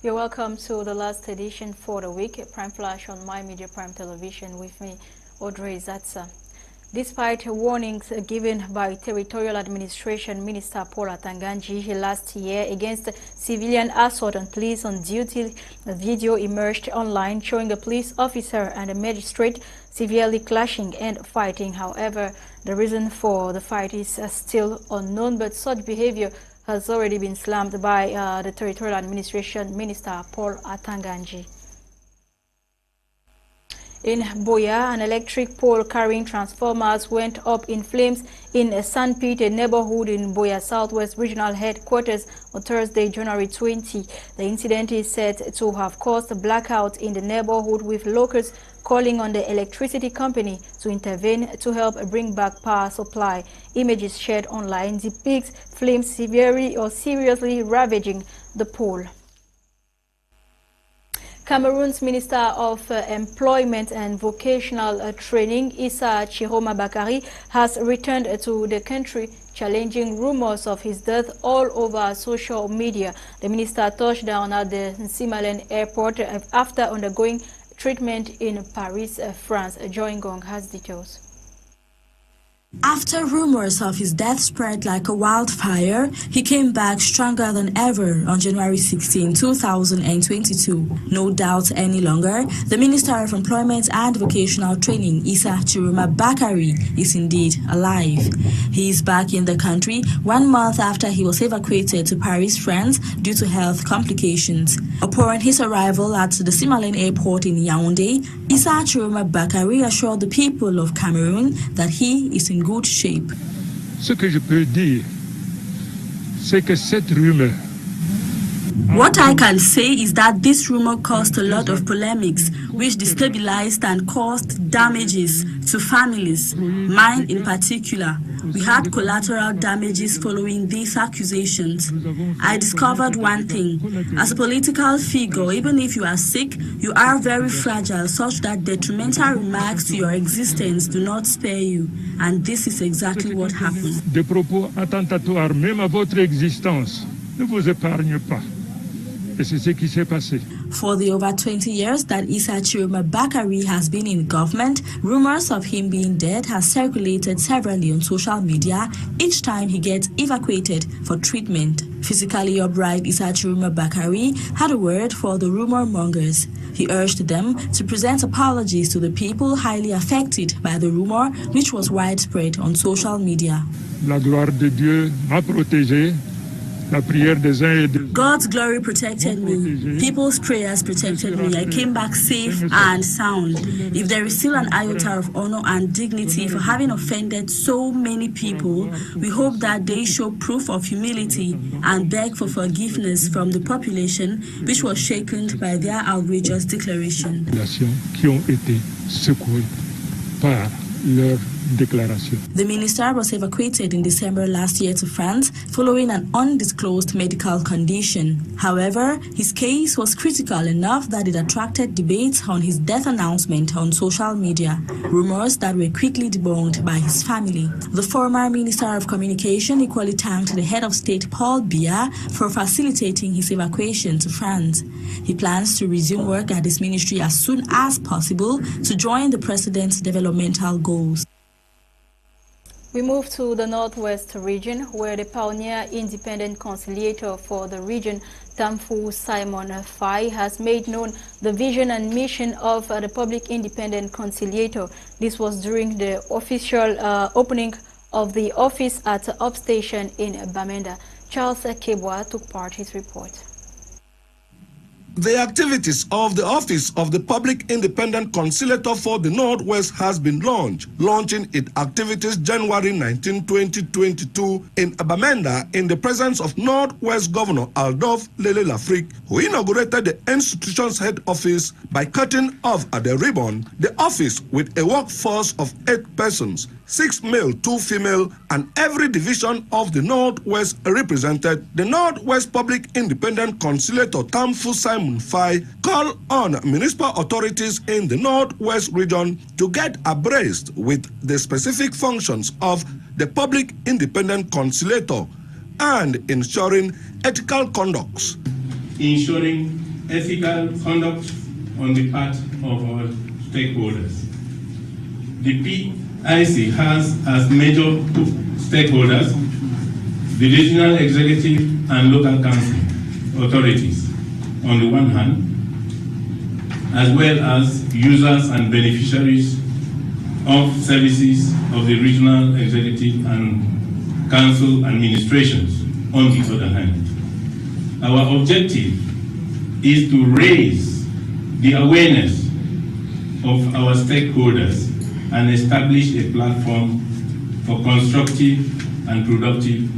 You're welcome to the last edition for the week, Prime Flash on My Media Prime Television with me, Audrey Zatsa. Despite warnings given by Territorial Administration Minister Paul Atanganji last year against civilian assault on police on duty, a video emerged online showing a police officer and a magistrate severely clashing and fighting. However, the reason for the fight is still unknown, but such behavior has already been slammed by the Territorial Administration Minister Paul Atanganji. In Boya, an electric pole carrying transformers went up in flames in a sandpit, a neighborhood in Boya Southwest Regional Headquarters on Thursday, January 20. The incident is said to have caused a blackout in the neighborhood, with locals calling on the electricity company to intervene to help bring back power supply. Images shared online depict flames seriously ravaging the pole. Cameroon's Minister of Employment and Vocational Training, Issa Chiroma Bakari, has returned to the country, challenging rumors of his death all over social media. The minister touched down at the Nsungkikang airport after undergoing treatment in Paris, France. Joy Ngong has details. After rumors of his death spread like a wildfire, he came back stronger than ever on January 16, 2022. No doubt any longer, the Minister of Employment and Vocational Training, Issa Chiroma Bakari, is indeed alive. He is back in the country 1 month after he was evacuated to Paris, France due to health complications. Upon his arrival at the Nsungkikang airport in Yaoundé, Issa Chiroma Bakari assured the people of Cameroon that he is in good shape. Ce que je peux dire, c'est que cette rumeur. What I can say is that this rumor caused a lot of polemics, which destabilized and caused damages to families, mine in particular. We had collateral damages following these accusations. I discovered one thing. As a political figure, even if you are sick, you are very fragile, such that detrimental remarks to your existence do not spare you. And this is exactly what happened. Des propos attentatoires, même à votre existence, ne vous épargne pas. Et c'est ce qui s'est passé. For the over 20 years that Issa Chiroma Bakari has been in government, rumors of him being dead has circulated severally on social media each time he gets evacuated for treatment. Physically upright Issa Chiroma Bakari had a word for the rumor mongers. He urged them to present apologies to the people highly affected by the rumor, which was widespread on social media. La gloire de Dieu m'a protégé. La prière des uns et des autres. God's glory protected me. People's prayers protected me. I came back safe and sound. If there is still an iota of honor and dignity for having offended so many people, we hope that they show proof of humility and beg for forgiveness from the population, which was shaken by their outrageous declaration. Qui ont été secouées par leur déclaration. The minister was evacuated in December last year to France following an undisclosed medical condition. However, his case was critical enough that it attracted debates on his death announcement on social media, rumors that were quickly debunked by his family. The former Minister of Communication equally thanked the head of state Paul Biya for facilitating his evacuation to France. He plans to resume work at his ministry as soon as possible to join the president's developmental goals. We move to the Northwest region, where the pioneer independent conciliator for the region, Tamfu Simon Fai, has made known the vision and mission of the Public Independent Conciliator. This was during the official opening of the office at Upstation in Bamenda. Charles Kebwa took part in his report. The activities of the Office of the Public Independent Conciliator for the Northwest has been launching its activities January 19, 2022 in Bamenda in the presence of Northwest Governor Adolphe Lele Lafrique, who inaugurated the institution's head office by cutting off at the ribbon the office with a workforce of 8 persons, 6 male, 2 female, and every division of the Northwest represented. The Northwest Public Independent Conciliator Tamfu Simon Fai called on municipal authorities in the Northwest region to get abreast with the specific functions of the Public Independent Conciliator and ensuring ethical conducts. Ensuring ethical conduct on the part of our stakeholders. The PIC has as major stakeholders the regional executive and local council authorities on the one hand, as well as users and beneficiaries of services of the regional executive and council administrations on the other hand. Our objective is to raise the awareness of our stakeholders and establish a platform for constructive and productive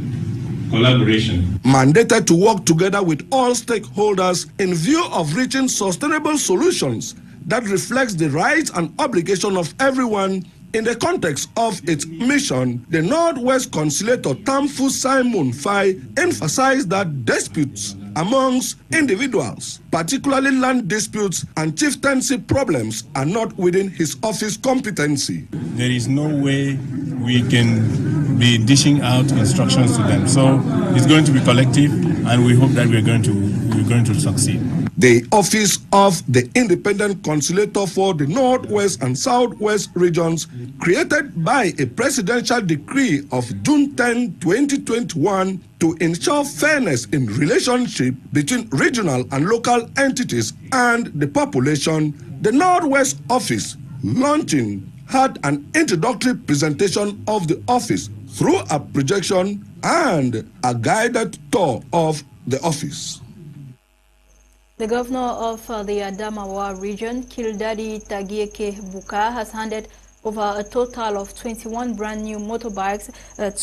collaboration. Mandated to work together with all stakeholders in view of reaching sustainable solutions that reflects the rights and obligation of everyone in the context of its mission, the Northwest Conciliator Tamfu Simon Fai emphasized that disputes amongst individuals, particularly land disputes and chieftaincy problems, are not within his office competency. There is no way we can be dishing out instructions to them. So it's going to be collective, and we hope that we're going to succeed. The Office of the Independent Conciliator for the Northwest and Southwest regions, created by a presidential decree of June 10, 2021, to ensure fairness in relationship between regional and local entities and the population, the Northwest Office, launching, had an introductory presentation of the office through a projection and a guided tour of the office. The governor of the Adamawa Region, Kildadi Tagieke Buka, has handed over a total of 21 brand new motorbikes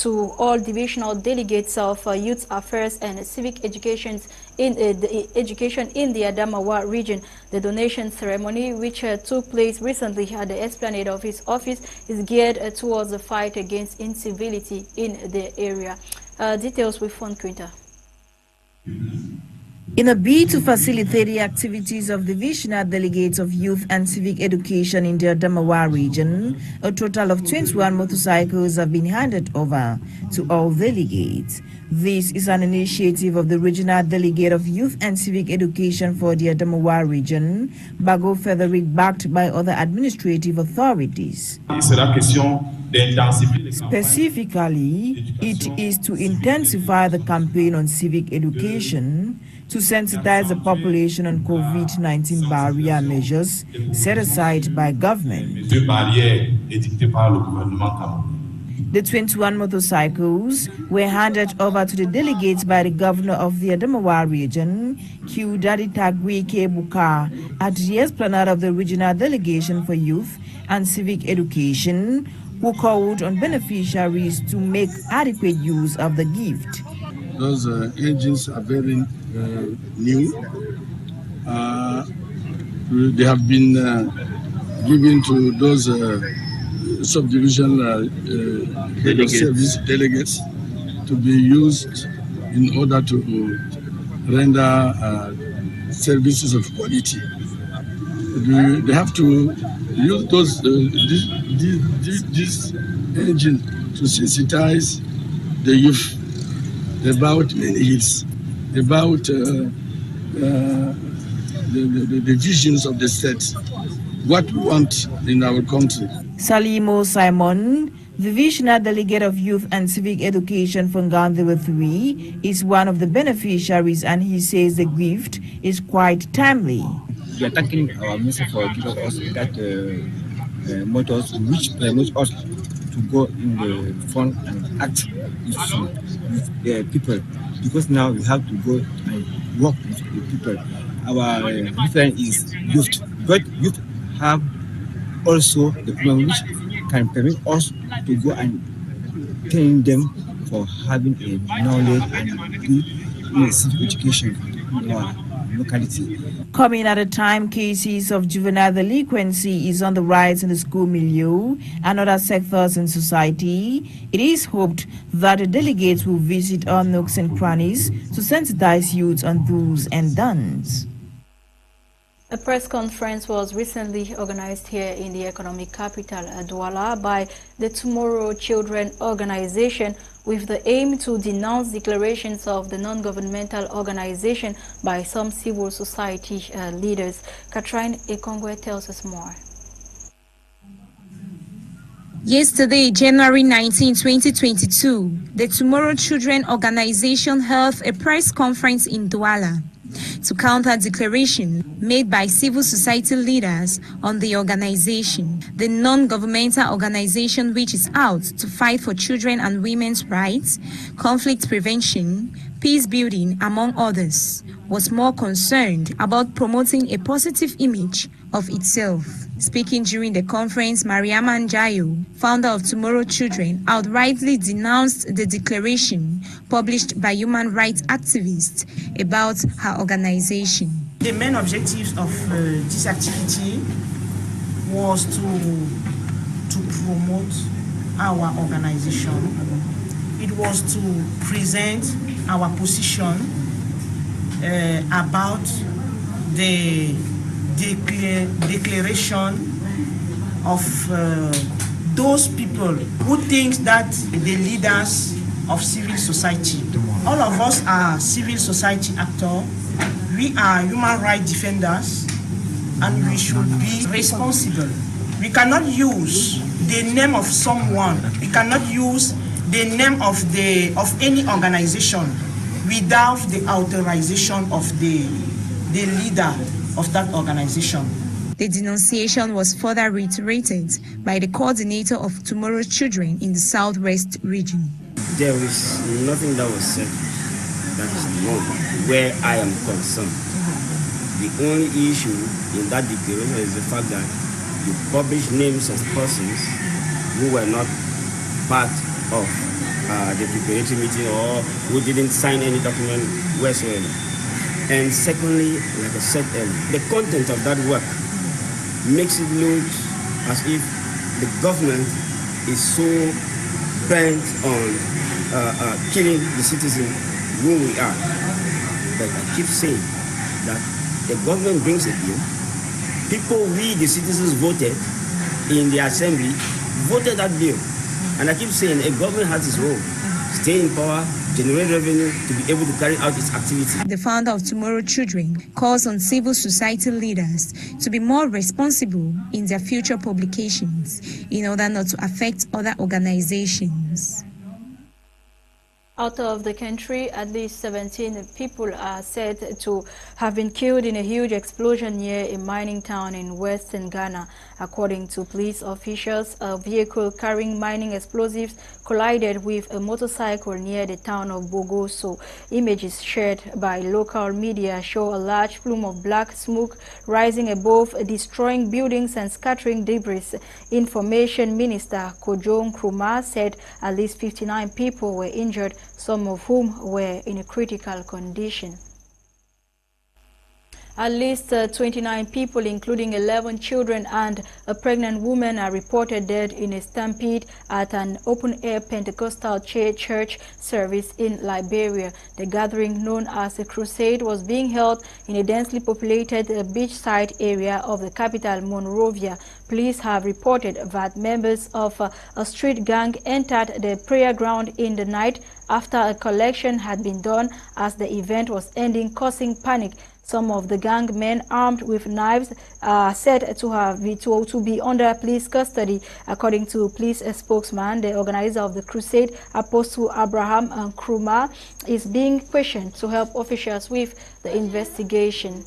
to all divisional delegates of youth affairs and civic education in the Adamawa region. The donation ceremony, which took place recently at the esplanade of his office, is geared towards the fight against incivility in the area. Details with Fon Quinta. In a bid to facilitate the activities of divisional delegates of youth and civic education in the Adamawa region, a total of 21 motorcycles have been handed over to all delegates. This is an initiative of the regional delegate of youth and civic education for the Adamawa region, Bago Frederick, backed by other administrative authorities. Specifically, it is to intensify the campaign on civic education, to sensitize the population on COVID-19 barrier measures set aside by government. The 21 motorcycles were handed over to the delegates by the governor of the Adamawa region, Kildadi Tagieke Buka, at the esplanade of the regional delegation for youth and civic education, who called on beneficiaries to make adequate use of the gift. Those engines are very new. They have been given to those subdivision service delegates to be used in order to render services of quality. They have to use those this engine to sensitize the youth about needs, about the visions of the state, what we want in our country. Salimo Simon, the Divisional Delegate of Youth and Civic Education from Gandhi 3, is one of the beneficiaries, and he says the gift is quite timely. We are thanking our minister for giving us that motors which permits us to go in the front and act with people, because now we have to go and work with the people. Our difference is youth, but youth have also the problem which can permit us to go and train them for having a knowledge and good civic education in our locality. Coming at a time cases of juvenile delinquency is on the rise in the school milieu and other sectors in society, it is hoped that the delegates will visit all nooks and crannies to sensitize youth on do's and don'ts. A press conference was recently organized here in the economic capital, Douala, by the Tomorrow Children organization with the aim to denounce declarations of the non-governmental organization by some civil society leaders. Katrine Ekongwe tells us more. Yesterday, January 19, 2022, the Tomorrow Children organization held a press conference in Douala to counter declarations made by civil society leaders on the organization, the non-governmental organization which is out to fight for children and women's rights, conflict prevention, peace building, among others, was more concerned about promoting a positive image of itself. Speaking during the conference, Mariama Njayo, founder of Tomorrow Children, outrightly denounced the declaration published by human rights activists about her organization. The main objectives of this activity was to promote our organization. It was to present our position about the declaration of those people who think that the leaders of civil society. All of us are civil society actors. We are human rights defenders, and we should be responsible. We cannot use the name of someone. We cannot use the name of any organization without the authorization of the leader of that organization. The denunciation was further reiterated by the coordinator of Tomorrow's Children in the Southwest region. There is nothing that was said that is wrong where I am concerned. The only issue in that declaration is the fact that you publish names of persons who were not part of the preparatory meeting or who didn't sign any document whatsoever. And secondly, like I said earlier, the content of that work makes it look as if the government is so bent on killing the citizens who we are. But I keep saying that the government brings a bill, people, we the citizens voted in the assembly, voted that bill. And I keep saying a government has its role, stay in power, generate revenue to be able to carry out its activity. The founder of Tomorrow Children calls on civil society leaders to be more responsible in their future publications in order not to affect other organizations. Out of the country, at least 17 people are said to have been killed in a huge explosion near a mining town in western Ghana. According to police officials, a vehicle carrying mining explosives collided with a motorcycle near the town of Bogoso. Images shared by local media show a large plume of black smoke rising above, destroying buildings and scattering debris. Information Minister Kojo Nkrumah said at least 59 people were injured, some of whom were in a critical condition. At least 29 people, including 11 children and a pregnant woman, are reported dead in a stampede at an open-air Pentecostal church service in Liberia. The gathering, known as a crusade, was being held in a densely populated beachside area of the capital, Monrovia. Police have reported that members of a street gang entered the prayer ground in the night after a collection had been done as the event was ending, causing panic. Some of the gang men armed with knives are said to be under police custody. According to police spokesman, the organizer of the crusade, Apostle Abraham Nkrumah, is being questioned to help officials with the investigation.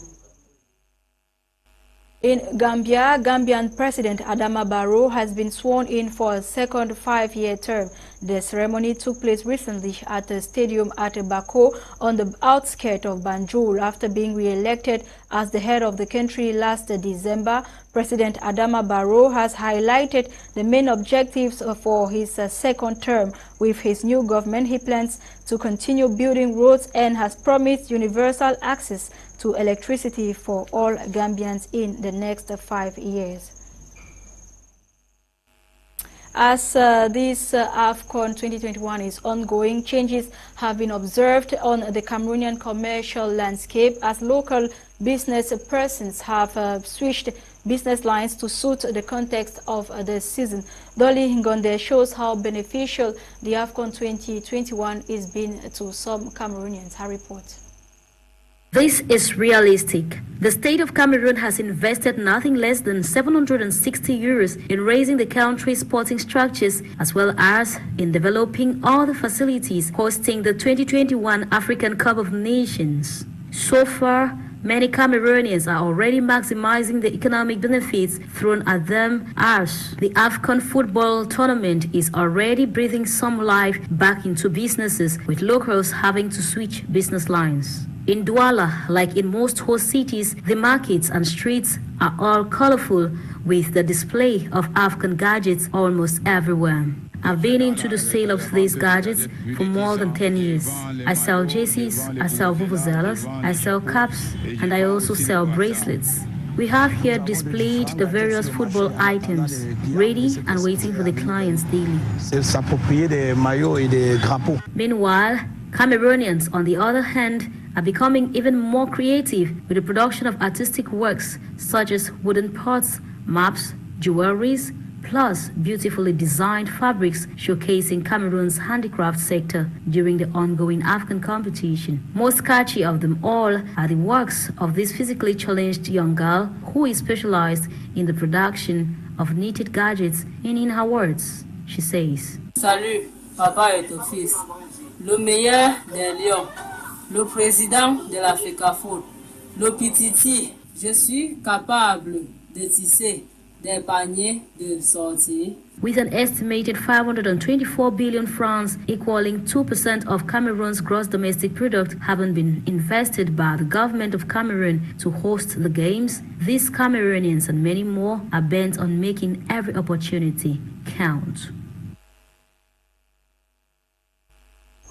In Gambia, Gambian President Adama Barrow has been sworn in for a second 5-year term. The ceremony took place recently at a stadium at Bako on the outskirts of Banjul after being re-elected as the head of the country last December. President Adama Barrow has highlighted the main objectives for his second term. With his new government, he plans to continue building roads and has promised universal access to electricity for all Gambians in the next 5 years. As this AFCON 2021 is ongoing, changes have been observed on the Cameroonian commercial landscape as local business persons have switched business lines to suit the context of the season. Dolly Ngonde shows how beneficial the AFCON 2021 is been to some Cameroonians. Her report. This is realistic. The state of Cameroon has invested nothing less than 760 euros in raising the country's sporting structures as well as in developing all the facilities hosting the 2021 African Cup of Nations. So far, many Cameroonians are already maximizing the economic benefits thrown at them as the AFCON football tournament is already breathing some life back into businesses, with locals having to switch business lines. In Douala, like in most host cities, the markets and streets are all colorful with the display of Afghan gadgets almost everywhere. I've been into the sale of these gadgets for more than 10 years. I sell jerseys, I sell vuvuzelas, I sell caps, and I also sell bracelets. We have here displayed the various football items, ready and waiting for the clients daily. Meanwhile, Cameroonians, on the other hand, are becoming even more creative with the production of artistic works such as wooden pots, maps, jewelries, plus beautifully designed fabrics showcasing Cameroon's handicraft sector during the ongoing AFCON competition. Most catchy of them all are the works of this physically challenged young girl who is specialized in the production of knitted gadgets, and in her words, she says, Salut, papa et ton fils. Le meilleur des lions, le président de la FECAFOOT, le pititi. Je suis capable de tisser des paniers de sortie. With an estimated 524 billion francs, equaling 2% of Cameroon's gross domestic product, having been invested by the government of Cameroon to host the games, these Cameroonians and many more are bent on making every opportunity count.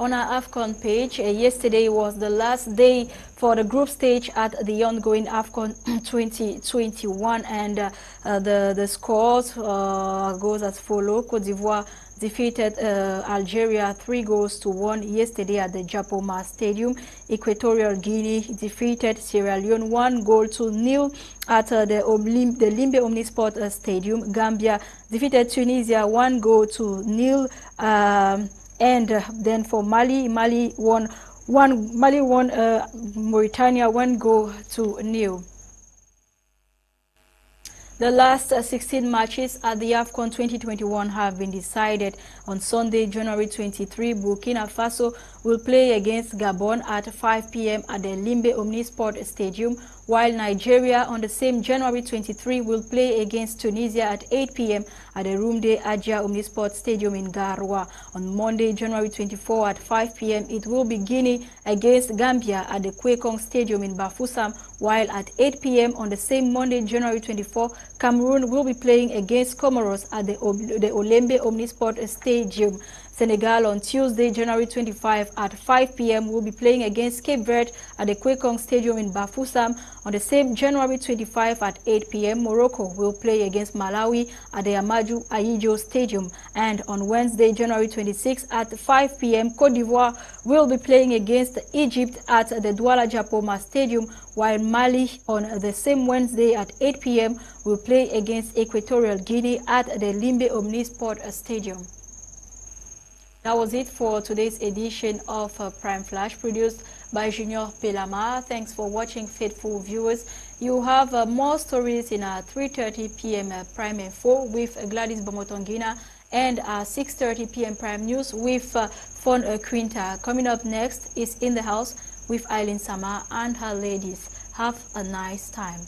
On our AFCON page, yesterday was the last day for the group stage at the ongoing AFCON 2021, and the scores goes as follows. Côte d'Ivoire defeated Algeria 3-1 yesterday at the Japoma Stadium. Equatorial Guinea defeated Sierra Leone 1-0 at the Limbe Omnisport Stadium. Gambia defeated Tunisia 1-0. And then for Mali won Mauritania 1-0. The last 16 matches at the AFCON 2021 have been decided. On Sunday, January 23, Burkina Faso will play against Gabon at 5 p.m. at the Limbe Omnisport Stadium, while Nigeria on the same January 23 will play against Tunisia at 8 p.m. at the Rumde Adja Omnisport Stadium in Garoua. On Monday, January 24 at 5 p.m. it will be Guinea against Gambia at the Kwekong Stadium in Bafoussam, while at 8 p.m. on the same Monday, January 24, Cameroon will be playing against Comoros at the Olembe Omnisport Stadium. Senegal on Tuesday, January 25 at 5 p.m. will be playing against Cape Verde at the Kwekong Stadium in Bafoussam. On the same January 25 at 8 p.m. Morocco will play against Malawi at the Amadou Ayijo Stadium. And on Wednesday, January 26 at 5 p.m. Côte d'Ivoire will be playing against Egypt at the Douala Japoma Stadium, while Mali on the same Wednesday at 8 p.m. will play against Equatorial Guinea at the Limbe Omnisport Stadium. That was it for today's edition of Prime Flash, produced by Junior Pelama. Thanks for watching, faithful viewers. You have more stories in our 3:30 p.m. Prime Info with Gladys Bomotongina and our 6:30 p.m. Prime News with Fon Quinta. Coming up next is In the House with Eileen Sama and her ladies. Have a nice time.